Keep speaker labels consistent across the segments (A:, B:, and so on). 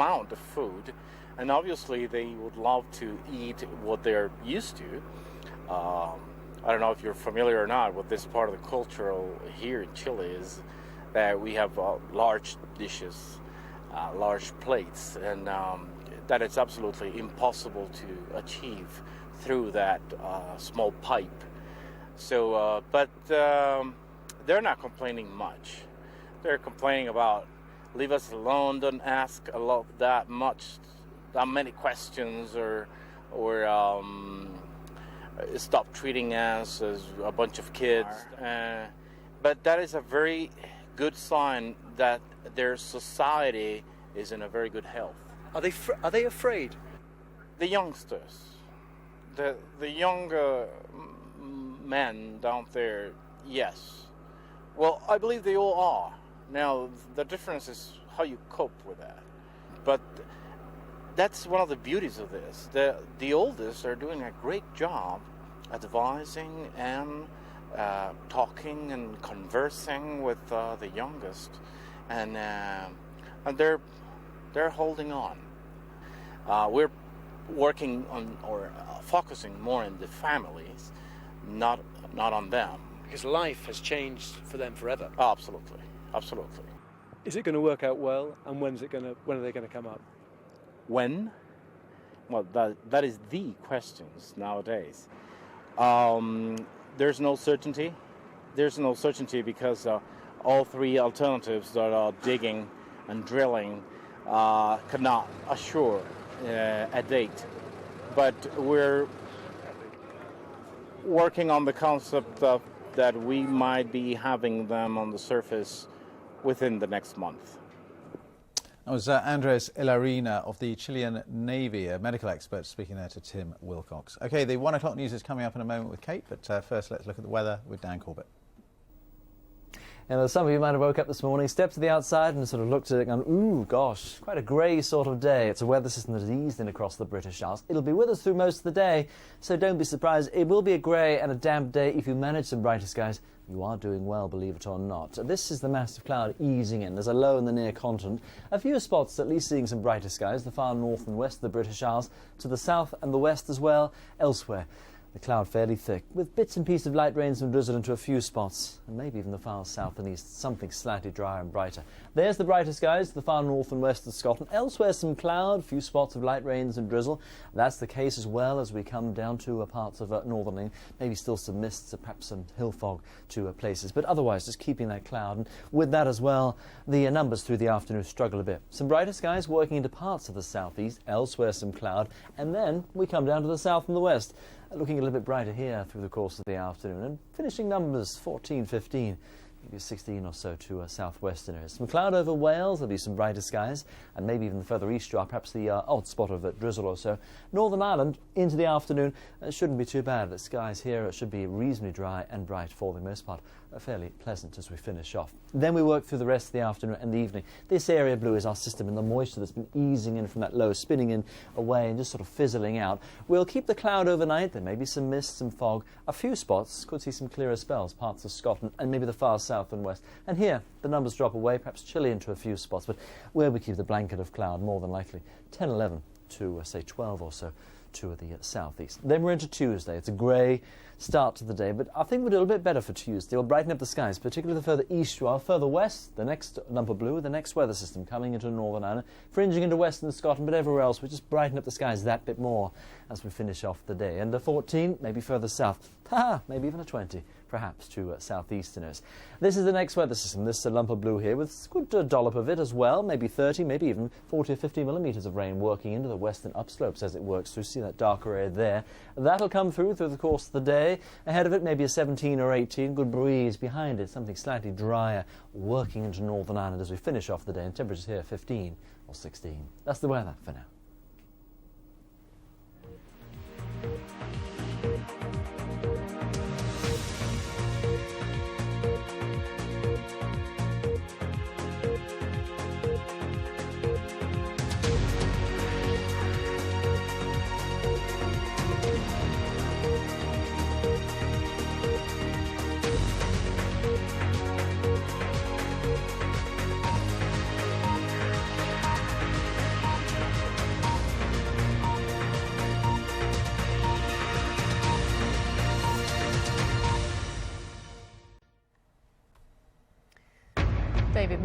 A: amount of food, and obviously they would love to eat what they're used to. I don't know if you're familiar or not with this part of the culture here in Chile, is that we have large dishes, large plates, and that it's absolutely impossible to achieve through that small pipe. So, but they're not complaining much. They're complaining about, leave us alone, don't ask that many questions, or stop treating us as a bunch of kids. But that is a very good sign that their society is in a very good health.
B: Are they afraid?
A: The youngsters, the younger men down there, yes. Well, I believe they all are. Now, the difference is how you cope with that. But that's one of the beauties of this. The oldest are doing a great job advising and talking and conversing with the youngest, and they're holding on. We're working on or focusing more on the families, not on them.
B: Because life has changed for them forever.
A: Oh, absolutely.
B: Is it going to work out well, and when are they going to come up?
A: When? Well, that is the questions nowadays. There's no certainty. There's no certainty because all three alternatives that are digging and drilling cannot assure a date. But we're working on the concept of that we might be having them on the surface within the next month.
C: That was Andres Ilarina of the Chilean Navy, a medical expert, speaking there to Tim Wilcox. OK, the 1 o'clock news is coming up in a moment with Kate, but first let's look at the weather with Dan Corbett.
D: And some of you might have woke up this morning, stepped to the outside and sort of looked at it and gone, ooh, gosh, quite a grey sort of day. It's a weather system that has eased in across the British Isles. It'll be with us through most of the day, so don't be surprised. It will be a grey and a damp day. If you manage some brighter skies, you are doing well, believe it or not. This is the massive cloud easing in. There's a low in the near continent. A few spots at least seeing some brighter skies, the far north and west of the British Isles, to the south and the west as well. Elsewhere, the cloud fairly thick, with bits and pieces of light rains and drizzle into a few spots, and maybe even the far south and east, something slightly drier and brighter. There's the brighter skies, the far north and west of Scotland. Elsewhere, some cloud, a few spots of light rains and drizzle. That's the case as well as we come down to parts of northern England. Maybe still some mists, perhaps some hill fog to places, but otherwise just keeping that cloud. And with that as well, the numbers through the afternoon struggle a bit. Some brighter skies working into parts of the southeast, elsewhere some cloud, and then we come down to the south and the west. Looking a little bit brighter here through the course of the afternoon, and finishing numbers 14, 15, maybe 16 or so to southwestern areas. Some cloud over Wales, there'll be some brighter skies, and maybe even further east you are, perhaps the odd spot of drizzle or so. Northern Ireland, into the afternoon, it shouldn't be too bad. The skies here should be reasonably dry and bright for the most part. Fairly pleasant as we finish off. Then we work through the rest of the afternoon and the evening. This area blue is our system, and the moisture that's been easing in from that low, spinning in away and just sort of fizzling out. We'll keep the cloud overnight. There may be some mist, some fog. A few spots could see some clearer spells, parts of Scotland and maybe the far south and west. And here, the numbers drop away, perhaps chilly into a few spots, but where we keep the blanket of cloud, more than likely 10, 11 to, say, 12 or so to the southeast. Then we're into Tuesday. It's a grey start to the day, but I think we'll do a little bit better for Tuesday. We'll brighten up the skies, particularly the further east you are. Further west, the next lump of blue, the next weather system coming into Northern Ireland, fringing into western Scotland, but everywhere else, we'll just brighten up the skies that bit more as we finish off the day. And a 14, maybe further south. Maybe even a 20. Perhaps to southeasterners. This is the next weather system, this lump of blue here, with a good dollop of it as well, maybe 30, maybe even 40 or 50 millimetres of rain working into the western upslopes as it works through. See that darker area there? That'll come through the course of the day. Ahead of it, maybe a 17 or 18, good breeze behind it, something slightly drier working into Northern Ireland as we finish off the day, and temperatures here 15 or 16. That's the weather for now.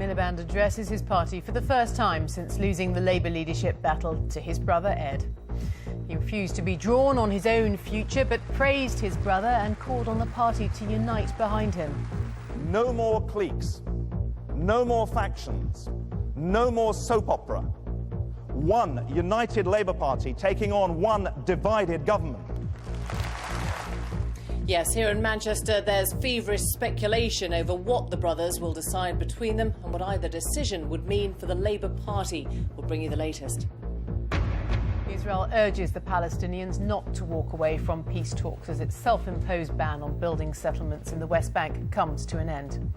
E: Miliband addresses his party for the first time since losing the Labour leadership battle to his brother Ed. He refused to be drawn on his own future, but praised his brother and called on the party to unite behind him.
F: No more cliques, no more factions, no more soap opera. One united Labour Party taking on one divided government.
G: Yes, here in Manchester there's feverish speculation over what the brothers will decide between them and what either decision would mean for the Labour Party. We'll bring you the latest.
E: Israel urges the Palestinians not to walk away from peace talks as its self-imposed ban on building settlements in the West Bank comes to an end.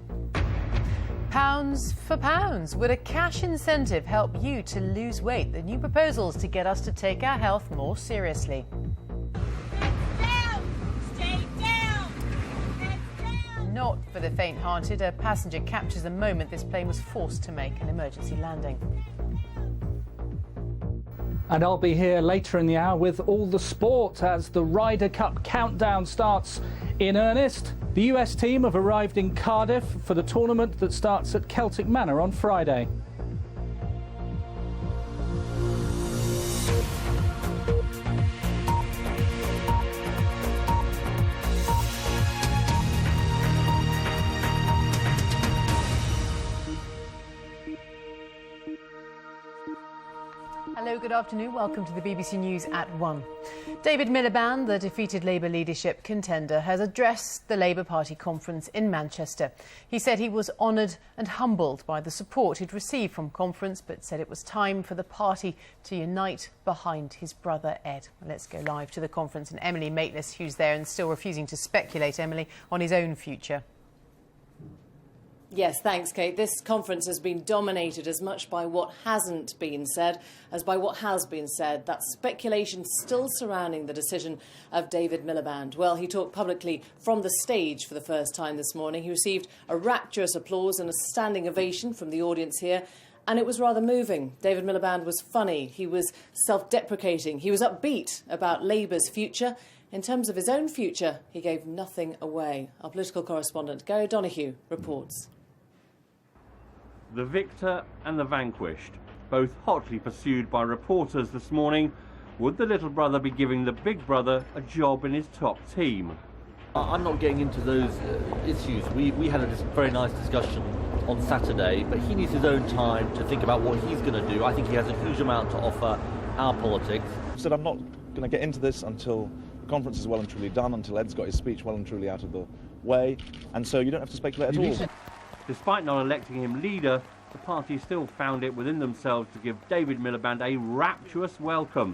E: Pounds for pounds. Would a cash incentive help you to lose weight? The new proposals to get us to take our health more seriously. Not for the faint-hearted. A passenger captures the moment this plane was forced to make an emergency landing.
H: And I'll be here later in the hour with all the sport as the Ryder Cup countdown starts in earnest. The US team have arrived in Cardiff for the tournament that starts at Celtic Manor on Friday.
E: Hello, good afternoon. Welcome to the BBC News at 1. David Miliband, the defeated Labour leadership contender, has addressed the Labour Party conference in Manchester. He said he was honoured and humbled by the support he'd received from conference, but said it was time for the party to unite behind his brother Ed. Let's go live to the conference and Emily Maitlis, who's there and still refusing to speculate, Emily, on his own future.
G: Yes, thanks, Kate. This conference has been dominated as much by what hasn't been said as by what has been said. That speculation still surrounding the decision of David Miliband. Well, he talked publicly from the stage for the first time this morning. He received a rapturous applause and a standing ovation from the audience here, and it was rather moving. David Miliband was funny. He was self-deprecating. He was upbeat about Labour's future. In terms of his own future, he gave nothing away. Our political correspondent, Gary Donoghue, reports.
I: The victor and the vanquished, both hotly pursued by reporters this morning. Would the little brother be giving the big brother a job in his top team?
J: I'm not getting into those issues. We had a very nice discussion on Saturday, but he needs his own time to think about what he's going to do. I think he has a huge amount to offer our politics.
F: I said I'm not going to get into this until the conference is well and truly done, until Ed's got his speech well and truly out of the way, and so you don't have to speculate at all.
I: Despite not electing him leader, the party still found it within themselves to give David Miliband a rapturous welcome.